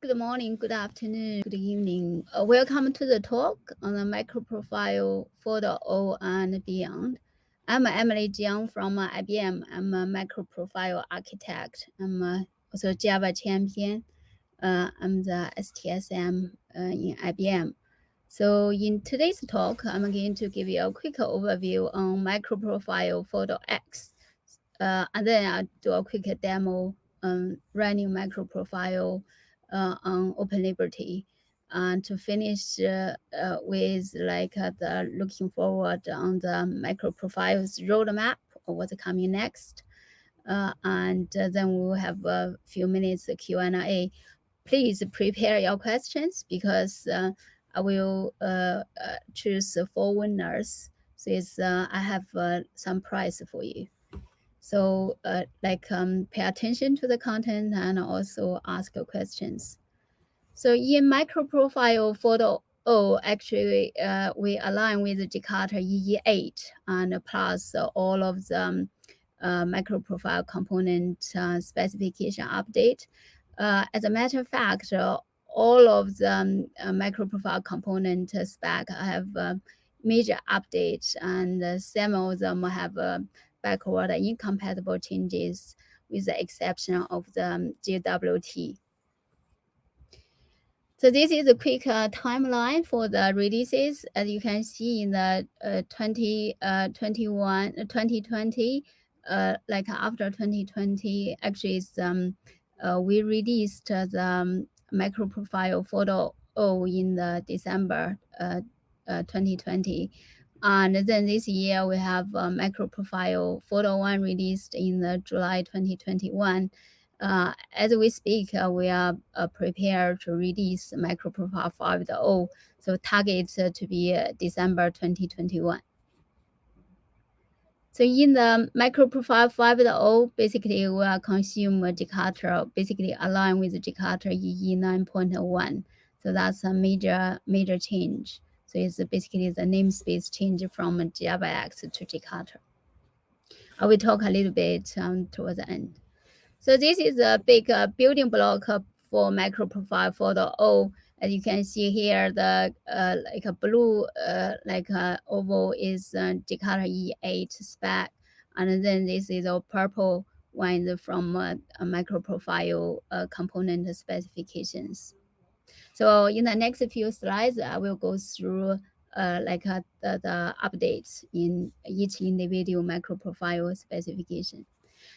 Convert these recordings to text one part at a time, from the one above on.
Good morning, good afternoon, good evening. Welcome to the talk on the MicroProfile 4.0 and beyond. I'm Emily Jiang from IBM. I'm a MicroProfile architect. I'm also Java champion. I'm the STSM in IBM. So in today's talk, I'm going to give you a quick overview on MicroProfile 4.x. And then I'll do a quick demo on running MicroProfile on Open Liberty, and to finish with the looking forward on the MicroProfiles roadmap or what's coming next, and then we'll have a few minutes Q&A. Please prepare your questions because I will choose 4 winners. So I have some prize for you. So pay attention to the content and also ask questions. So in MicroProfile 4.0, actually we align with the Jakarta EE8 and plus all of the MicroProfile component specification update. As a matter of fact, all of the MicroProfile component spec have major updates, and some of them have backward incompatible changes, with the exception of the JWT. So this is a quick timeline for the releases. As you can see in the 2020, like after 2020, actually we released the MicroProfile 4.0 in the December 2020. And then this year we have MicroProfile 4.1 released in the July 2021. As we speak, we are prepared to release MicroProfile 5.0, so target to be December 2021. So in the MicroProfile 5.0, basically we are consume Jakarta, basically align with Jakarta EE 9.1. So that's a major change. So it's basically the namespace change from JavaX to Jakarta. I will talk a little bit towards the end. So this is a big building block for MicroProfile 4.0. As you can see here, the like a blue oval is Jakarta E8 spec, and then this is a purple one from a MicroProfile component specifications. So in the next few slides, I will go through the updates in each individual MicroProfile specification.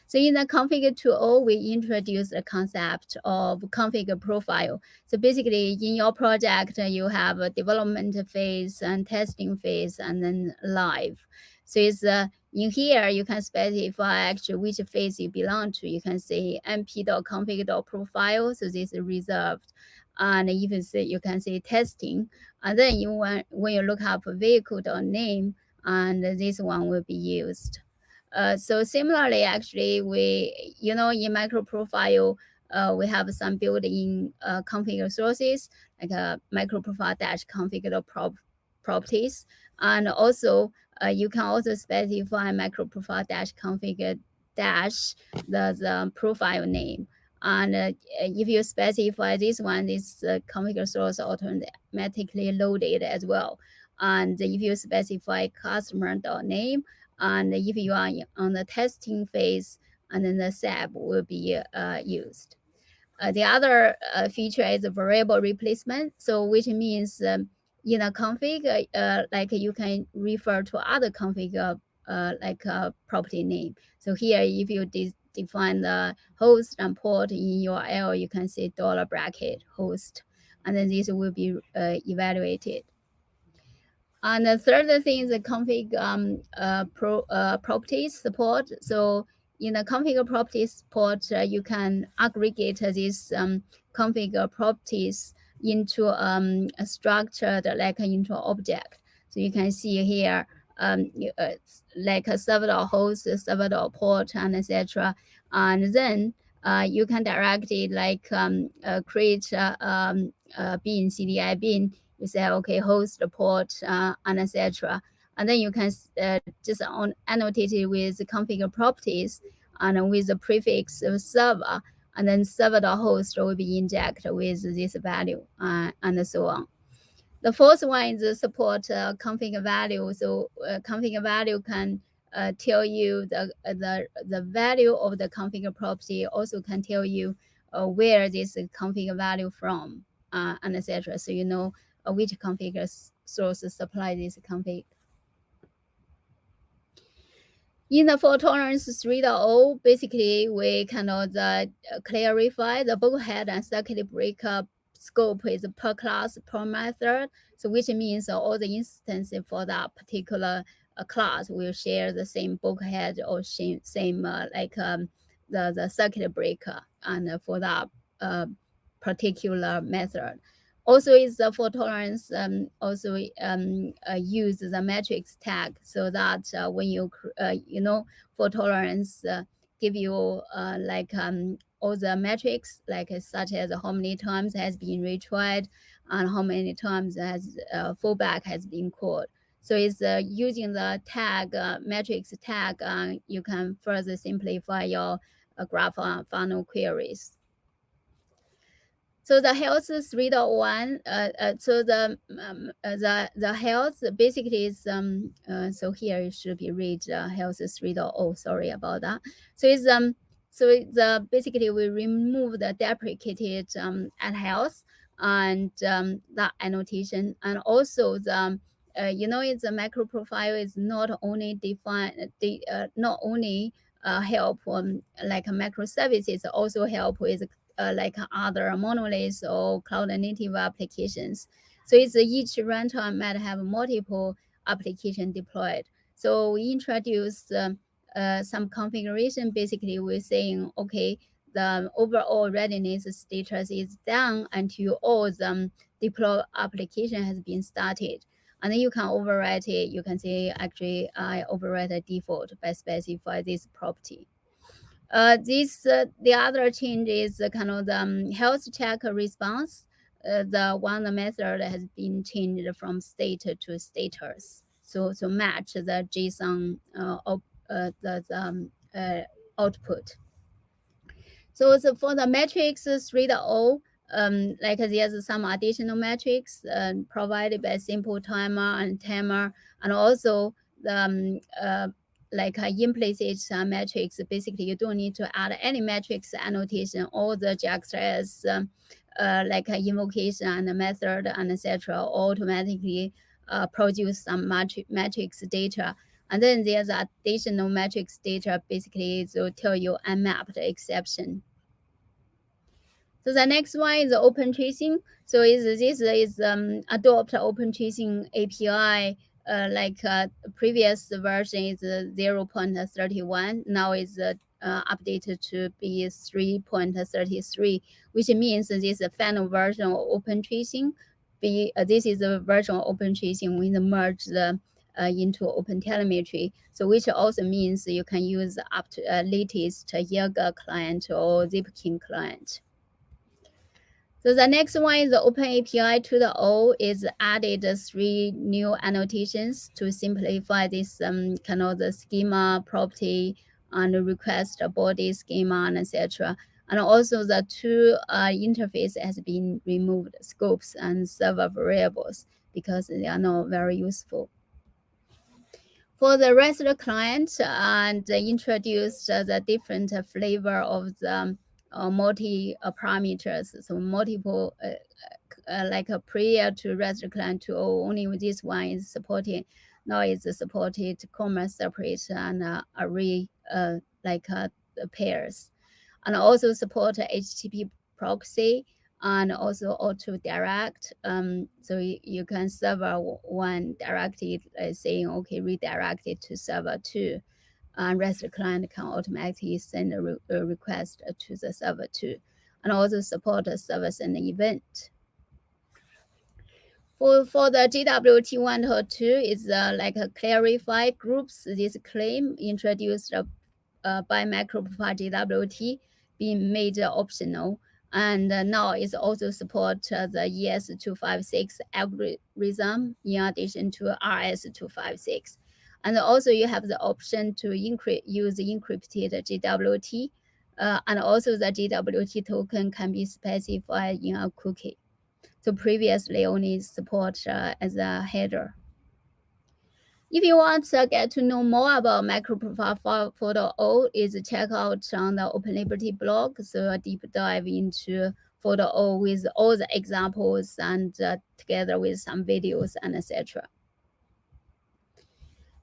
So in the config 2.0, we introduced the concept of config profile. So basically in your project, you have a development phase and testing phase and then live. So it's in here, you can specify actually which phase you belong to. You can say np.config.profile, so this is reserved. And even say you can say testing. And then when you look up vehicle.name, and this one will be used. So similarly, actually, in MicroProfile, we have some built-in config sources, like MicroProfile-config properties. And also, you can also specify MicroProfile-config- the profile name. And if you specify this one, this config source automatically loaded as well. And if you specify customer.name, and if you are on the testing phase, and then the SAB will be used. The other feature is a variable replacement, so which means in a config, like you can refer to other config property name. So here, if you define the host and port in URL, you can say $host, and then this will be evaluated. And the third thing is the config properties support. So in the config properties support, you can aggregate these config properties into a structured, like into object. So you can see here, like a server.host, server.port, and etc. And then you can directly create bin, CDI bin. You say, okay, host, port, and etc. And then you can just annotate it with config properties and with the prefix of server. and then server.host will be injected with this value, and so on. The fourth one is the support config value. So config value can tell you the value of the config property, also can tell you where this config value from, and etc. So you know which config source supply this config. In the fault tolerance 3.0, basically we kind of clarify the bulk head and circuit breaker scope is per class per method. So which means all the instances for that particular class will share the same bulk head or same the circuit breaker, and for that particular method. Also, is the fault tolerance use the matrix tag, so that when you fault tolerance give you all the metrics, like such as how many times has been retried and how many times has fallback has been called. So it's using the tag matrix tag, you can further simplify your graph funnel queries. So the health 3.1, so the health basically is so here it should be read health 3.0. Sorry about that. So it's basically we remove the deprecated at health and that annotation, and also the it's a MicroProfile is not only not only help like microservices, also help with like other monoliths or cloud native applications. So it's each runtime might have multiple application deployed. So we introduce some configuration. Basically, we're saying, okay, the overall readiness status is done until all the deploy application has been started. And then you can overwrite it. You can say, actually, I overwrite a default by specify this property. The other change is kind of the health check response. The method has been changed from state to status. So match the JSON output. So for the metrics 3.0, like there's some additional metrics provided by simple timer and timer, and also the implicit metrics. Basically, you don't need to add any metrics annotation. All the JAX as invocation and method and etc. automatically produce some metrics data. And then there's additional metrics data. Basically, it will tell you unmapped exception. So the next one is open tracing. So this is adopt open tracing API. Previous version is 0.31. Now is updated to be 3.33, which means this final version of open tracing. This is a version of open tracing when merge the into OpenTelemetry. So which also means you can use up to latest Jaeger client or Zipkin client. So the next one is the OpenAPI 2.0 is added 3 new annotations to simplify this kind of the schema property and request body schema and etc. And also the 2 interface has been removed, scopes and server variables, because they are not very useful. For the REST client, and introduced the different flavor of the multi parameters, so multiple like a prior to REST client 2.0, only with this one is supported. Now it's supported comma separate and array pairs, and also support HTTP proxy and also auto direct. So you can server 1 directly saying, okay, redirect it to server 2. And REST client can automatically send a request to the server 2, and also support a server send event. For the GWT 1.2 is like a clarify groups. This claim introduced by MicroProfile GWT being made optional, and now it also support the ES256 algorithm in addition to RS256. And also you have the option to use encrypted GWT And also the JWT token can be specified in a cookie. So previously only support as a header. If you want to get to know more about MicroProfile 4.0, is check out on the Open Liberty blog. So a deep dive into 4.0 with all the examples and together with some videos and etc.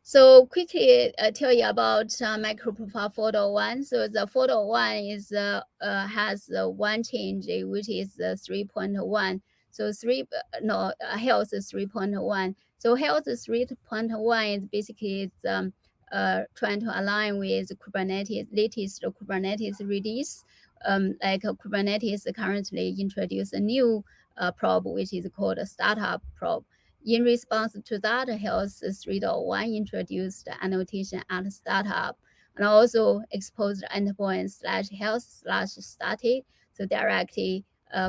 So quickly tell you about MicroProfile 4.1. So the 4.1 is has one change, which is 3.1. So health is 3.1. So health 3.1 is basically trying to align with Kubernetes latest Kubernetes release. Like Kubernetes currently introduced a new probe, which is called a startup probe. In response to that, Health 3.1 introduced annotation at startup and also exposed endpoint /health/static, so directly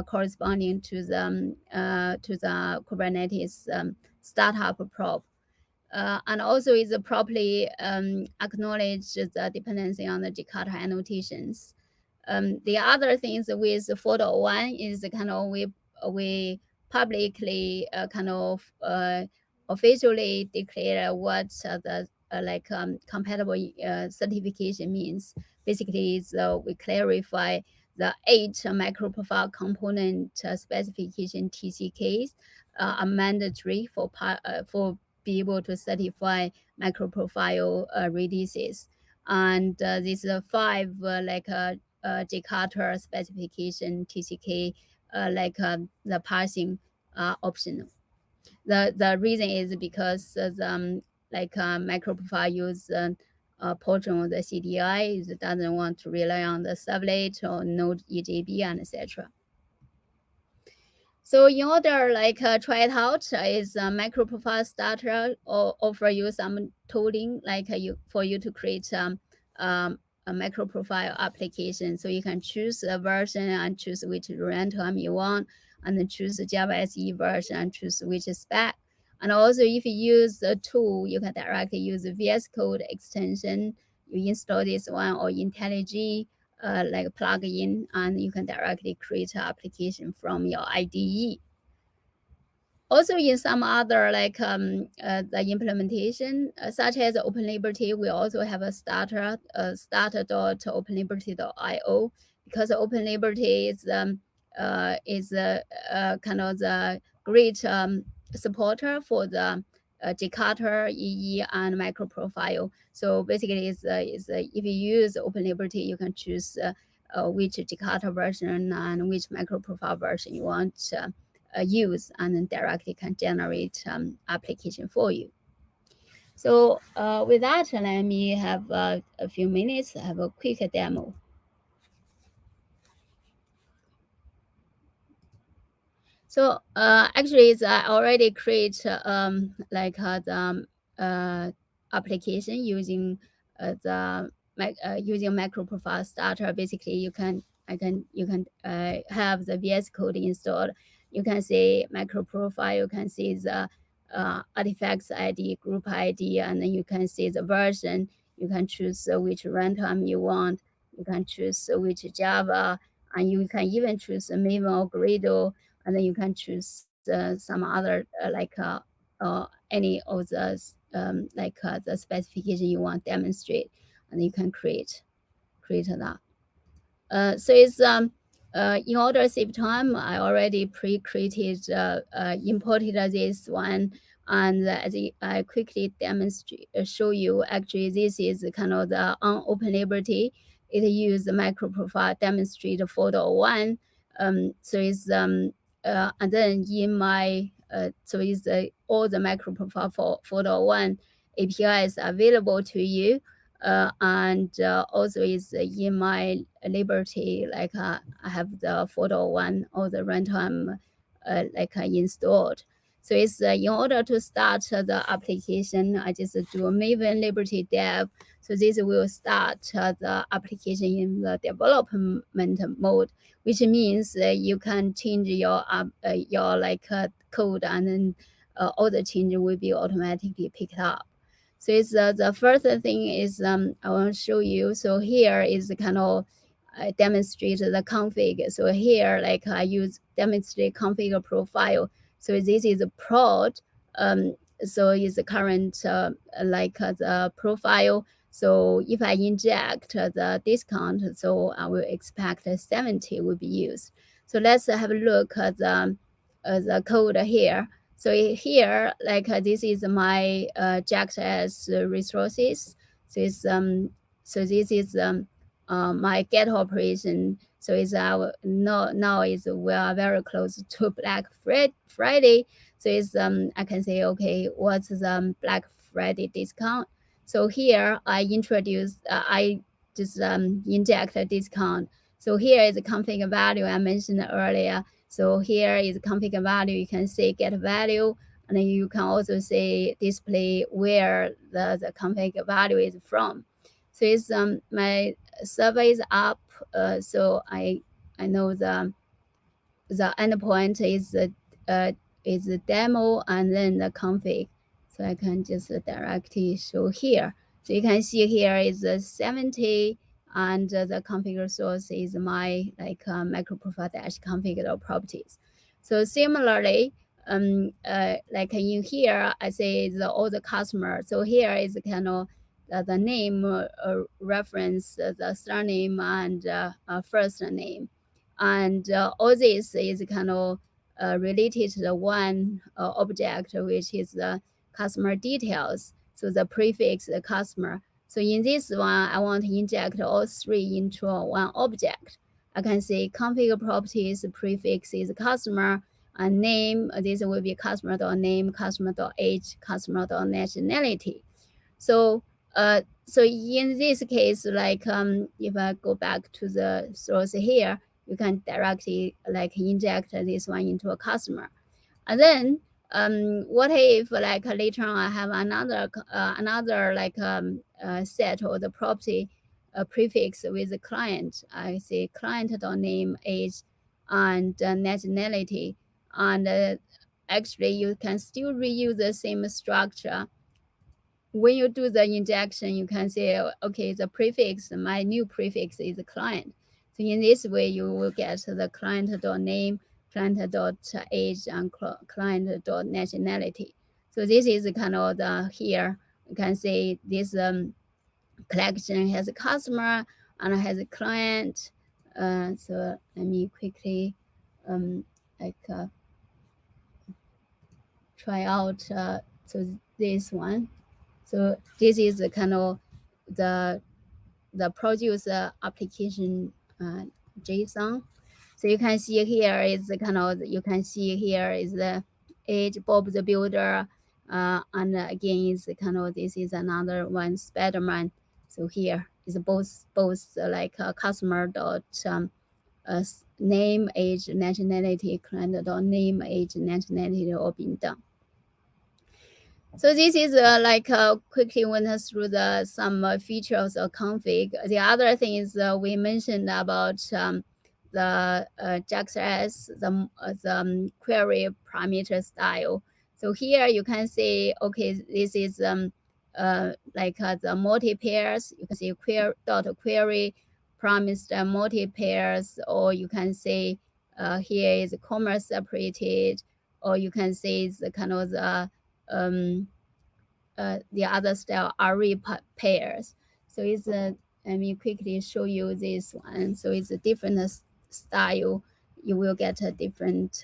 corresponding to the Kubernetes startup probe. And also is properly acknowledge the dependency on the Jakarta annotations. The other things with 4.1 is kind of we publicly officially declare what the compatible certification means. Basically, is we clarify the 8 MicroProfile component specification TCKs are mandatory for be able to certify MicroProfile releases. And these 5 Jakarta specification TCK the parsing optional. The reason is because MicroProfile use a portion of the CDI, it doesn't want to rely on the servlet or Node EJB and etc. So in order try it out, is MicroProfile Starter or offer you some tooling for you to create a MicroProfile application. So you can choose a version and choose which runtime you want, and then choose the Java SE version and choose which spec. And also, if you use the tool, you can directly use the VS Code extension. You install this one or IntelliJ plugin, and you can directly create an application from your IDE. Also, in some other the implementation, such as Open Liberty, we also have a starter.openliberty.io, because Open Liberty is kind of the great supporter for the Jakarta, EE, and MicroProfile. So basically, if you use Open Liberty, you can choose which Jakarta version and which MicroProfile version you want use, and then directly can generate application for you. So with that, let me have a few minutes, have a quick demo. So actually, I already create the application using using MicroProfile Starter. Basically, you can have the VS Code installed. You can see MicroProfile. You can see the artifacts ID, group ID, and then you can see the version. You can choose which runtime you want. You can choose which Java, and you can even choose Maven or Gradle, and then you can choose some other any of the the specification you want to demonstrate, and you can create that. So it's in order to save time, I already pre-created imported this one, and as I quickly demonstrate show you, actually this is kind of the on Open Liberty. It uses MicroProfile demonstrate 4.1. So it's and then in my so is all the MicroProfile for 4.1 APIs available to you. And also is in my Liberty, I have the 4.1 or the runtime installed. So it's in order to start the application, I just do a Maven Liberty dev. So this will start the application in the development mode, which means you can change your code, and then all the changes will be automatically picked up. So it's the first thing is I want to show you. So here is kind of demonstrate the config. So here, like I use demonstrate config profile. So this is a prod. So is the current the profile. So if I inject the discount, so I will expect 70 will be used. So let's have a look at the code here. So here, like this is my JAX resources. So it's so this is my get operation. So it's our now is we are very close to Black Friday. So it's I can say, okay, what's the Black Friday discount? So here I introduce I just inject a discount. So here is the config value I mentioned earlier. So here is config value. You can say get value, and then you can also say display where the config value is from. So it's my server is up. So I know the endpoint is the demo and then the config. So I can just directly show here. So you can see here is the 70, and the configure source is my like MicroProfile dash configure properties. So similarly, like in here, I say all the customer. So here is kind of the name reference, the surname and first name. And all this is kind of related to the one object, which is the customer details. So the prefix, the customer. So in this one, I want to inject all three into one object. I can say configure properties, prefix is customer, and name, this will be customer.name, customer.age, customer.nationality. So so in this case, like if I go back to the source here, you can directly like inject this one into a customer. And then what if like later on I have another like set or the property prefix with the client. I say client.name, age, and nationality. And actually you can still reuse the same structure. When you do the injection, you can say, okay, the prefix, my new prefix is client. So in this way, you will get the client.name, client.age, and client.nationality. So this is kind of the here, you can say this collection has a customer and has a client. So let me quickly try out so this one. So this is the kind of the producer application JSON. So you can see here is the kind of, you can see here is the age Bob the Builder, and again is kind of, this is another one, Spider-Man. So here is both like customer dot name, age, nationality, client dot name, age, nationality all being done. So this is like quickly went us through the some features of config. The other thing is we mentioned about the JAX-S, the query parameter style. So here you can say, okay, this is like the multi pairs. You can say query promised multi pairs, or you can say here is comma separated, or you can say it's kind of the other style array pairs. So it's let me quickly show you this one. So it's a different style. You will get a different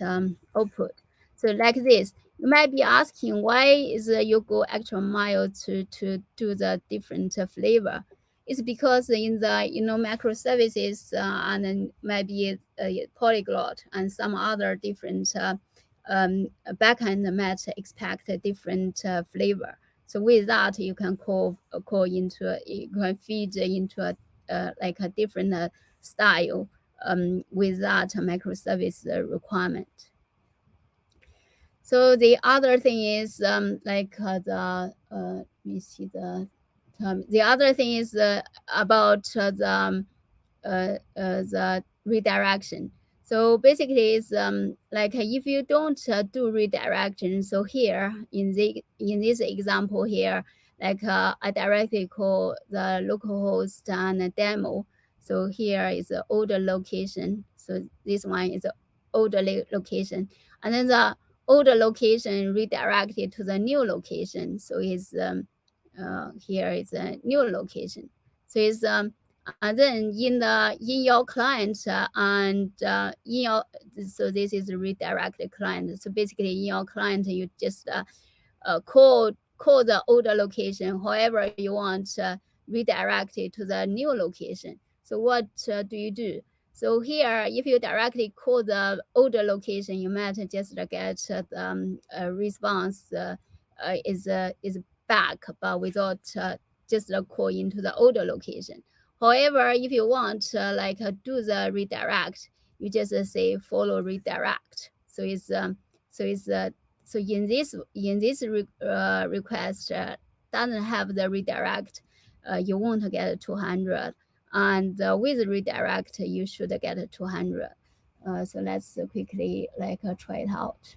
output. So like this, you might be asking why is you go extra mile to do the different flavor. It's because in the microservices and then maybe polyglot and some other different backend might expect a different flavor. So with that, you can call into you can feed into a like a different style with that microservice requirement. So the other thing is like the let me see the other thing is about the redirection. So basically, it's like if you don't do redirection. So here in this example here, like I directly call the localhost and a demo. So here is the older location. So this one is the older location, and then the older location redirected to the new location. So it's here is a new location. So it's and then in your client and in your, so this is a redirected client. So basically in your client you just call the older location, however you want, redirect it to the new location. So what do you do? So here, if you directly call the older location, you might just get the response is back, but without just a call into the older location. However, if you want do the redirect, you just say follow redirect. So it's so in this request doesn't have the redirect, you won't get 200, and with redirect you should get 200. So let's quickly try it out.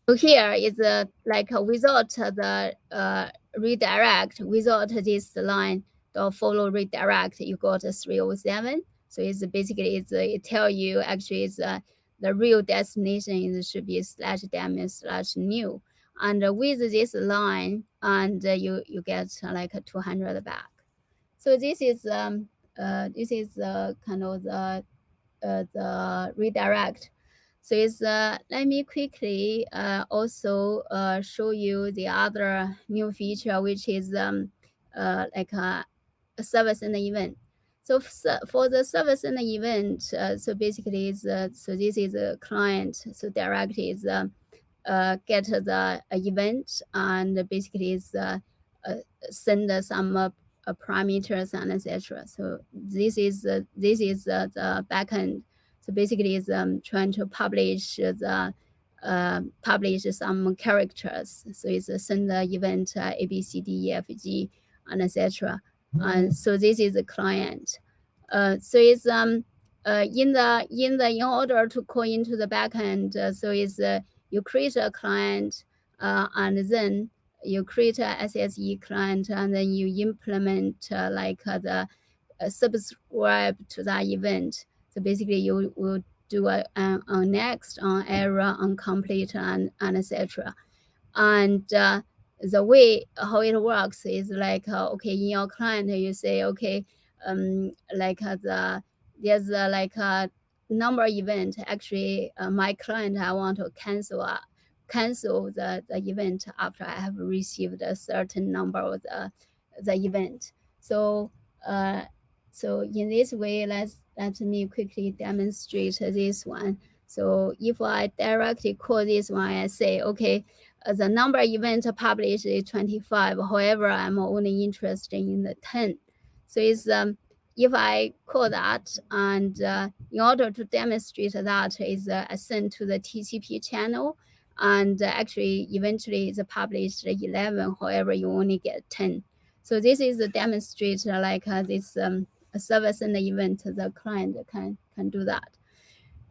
So here is without the redirect, without this line the follow redirect, you got 307. So it's basically it tell you actually it's the real destination should be /demo/new, and with this line and you get 200 back. So this is kind of the redirect. So it's let me quickly also show you the other new feature, which is a service and event. So for the service and event, so basically it's so this is a client. So direct is get the event, and basically is send some parameters and etc. So this is the backend. So basically is trying to publish some characters. So it's send the event A B C D E F G and etc. And so this is the client. So it's in order to call into the backend, so it's you create a client, and then you create a SSE client, and then you implement the subscribe to that event. So basically you will do a next, on error, on complete, and etc. And the way how it works is okay, in your client you say okay, there's a number event. Actually my client, I want to cancel the event after I have received a certain number of the event. So so in this way, let me quickly demonstrate this one. So if I directly call this one, I say okay, the number event published is 25. However, I'm only interested in the 10. So it's if I call that, and in order to demonstrate that is sent to the TCP channel, and actually eventually it's published 11. However, you only get 10. So this is a demonstrator this service and event. The client can do that.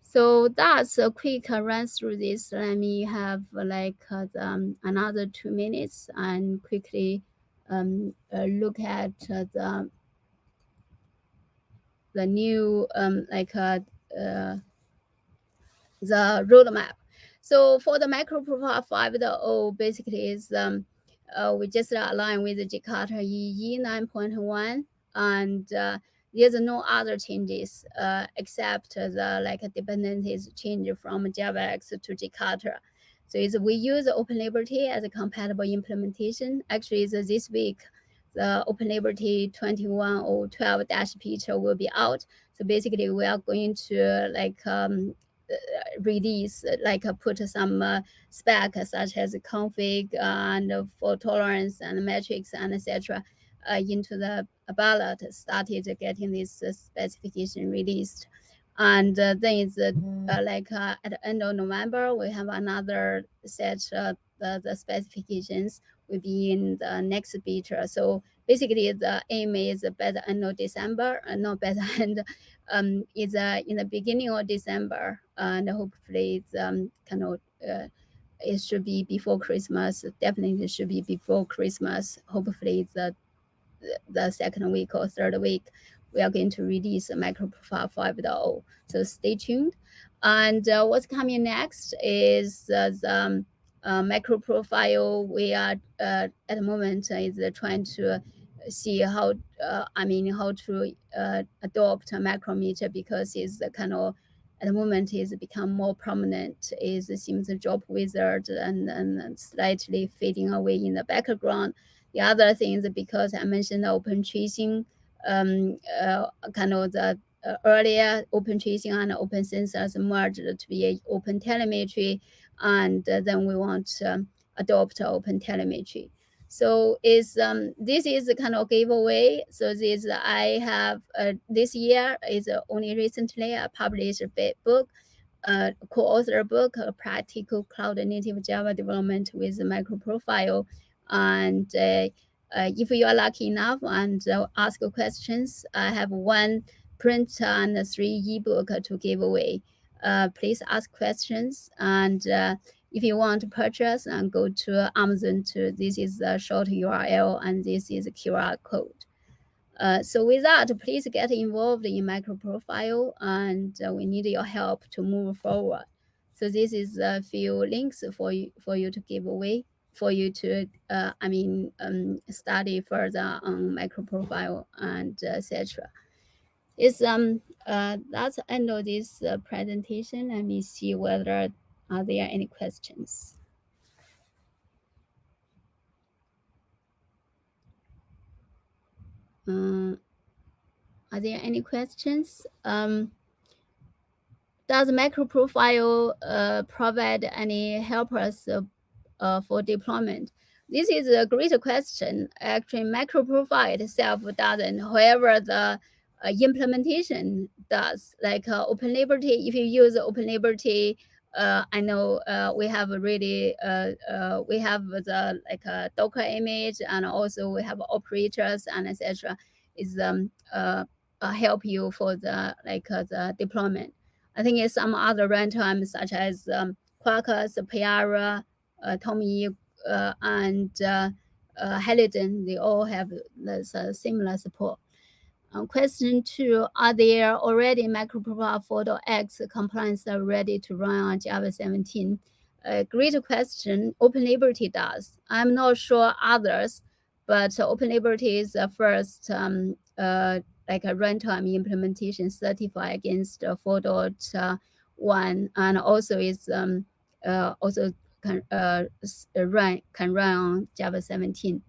So that's a quick run through this. Let me have another 2 minutes and quickly look at the new the roadmap. So for the MicroProfile 5.0, basically is we just align with the Jakarta EE 9.1, and there's no other changes except the dependencies change from JavaX to Jakarta. So we use OpenLiberty as a compatible implementation. Actually, this week the OpenLiberty 21.012 feature will be out. So basically, we are going to release put some spec such as config and fault tolerance and metrics and etc. Into the ballot, started getting this specification released. And then it's at the end of November, we have another set the specifications will be in the next beta. So basically the aim is by the end of December, not by the end, is in the beginning of December, and hopefully it's kind of it should be before Christmas. Definitely it should be before Christmas. Hopefully the second week or third week, we are going to release MicroProfile 5.0. So stay tuned. And what's coming next is the MicroProfile. We are at the moment is trying to see how how to adopt a micrometer, because it's the kind of at the moment is become more prominent. Is seems a job wizard and slightly fading away in the background. The other thing is because I mentioned open tracing, kind of the earlier open tracing and open sensors merged to be a open telemetry, and then we want to adopt open telemetry. So this is a kind of giveaway. So this I have this year is only recently I published a book, co-author book, Practical Cloud Native Java Development with MicroProfile. And if you are lucky enough and ask questions, I have 1 print and 3 ebook to give away. Please ask questions, and if you want to purchase, and go to Amazon. This is the short URL, and this is a QR code. So with that, please get involved in MicroProfile, and we need your help to move forward. So this is a few links for you to give away, for you to study further on MicroProfile and etc. It's that's the end of this presentation. Let me see whether are there any questions. Are there any questions? Does MicroProfile provide any helpers for deployment? This is a great question. Actually, MicroProfile itself doesn't. However, the implementation does. Like OpenLiberty, if you use OpenLiberty, I know we have really we have the like a Docker image, and also we have operators and etc. Is help you for the the deployment. I think it's some other runtimes such as Quarkus, Payara, Tommy, and Halliday. They all have this similar support. Question 2, are there already MicroProfile 4.x compliance ready to run on Java 17? Great question. OpenLiberty does. I'm not sure others, but OpenLiberty is the first like a runtime implementation certified against 4.1, and also is also can run on Java 17.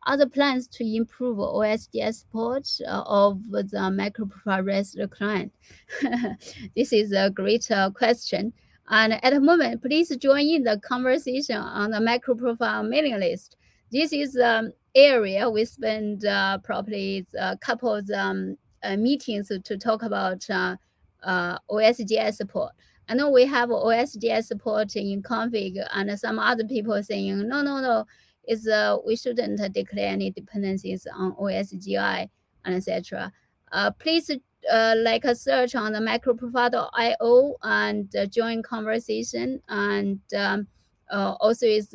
Other plans to improve OSDS support of the MicroProfile REST client? This is a great question. And at the moment, please join in the conversation on the MicroProfile mailing list. This is area we spend probably a couple of meetings to talk about OSDS support. I know we have OSDS support in config, and some other people saying, no, is we shouldn't declare any dependencies on OSGI and etc. Please like a search on the MicroProfile.io and join conversation. And also is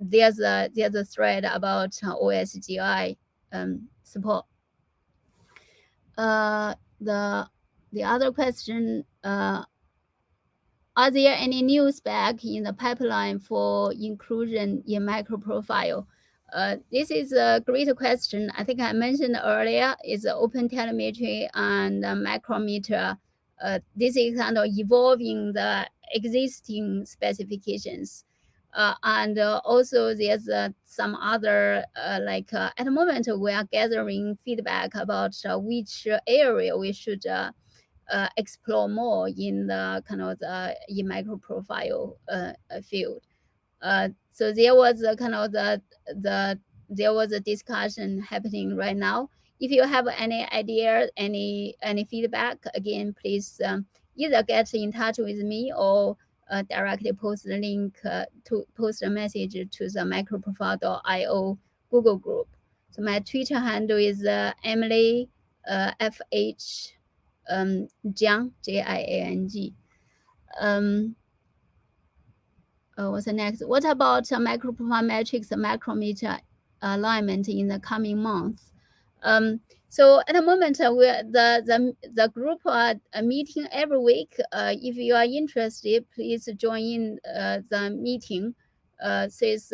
there's a thread about OSGI support. The other question, are there any new spec in the pipeline for inclusion in MicroProfile? This is a great question. I think I mentioned earlier is open telemetry and micrometer. This is kind of evolving the existing specifications. And also there's some other like at the moment we are gathering feedback about which area we should explore more in the kind of the in MicroProfile field. So there was a kind of there was a discussion happening right now. If you have any idea, any feedback, again, please either get in touch with me or directly post the link to post a message to the MicroProfile.io Google group. So my Twitter handle is Emily FH Jiang, Jiang. what's the next? What about MicroProfile metrics and micrometer alignment in the coming months? So at the moment, the group are meeting every week. If you are interested, please join in the meeting. Says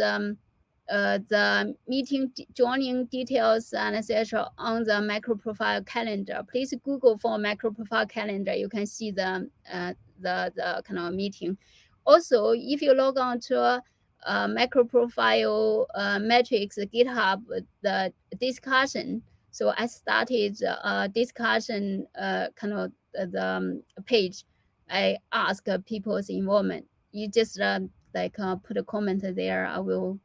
the meeting joining details and etc. on the MicroProfile calendar. Please Google for MicroProfile calendar. You can see the kind of meeting. Also, if you log on to MicroProfile metrics GitHub, the discussion. So I started a discussion kind of the page. I ask people's involvement. You just put a comment there. I will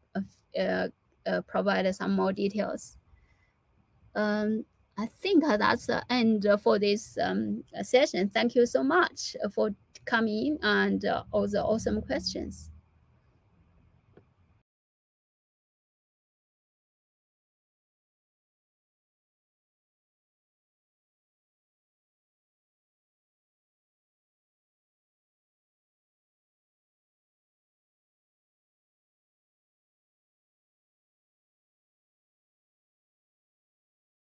provide some more details. I think that's the end for this session. Thank you so much for coming and all the awesome questions.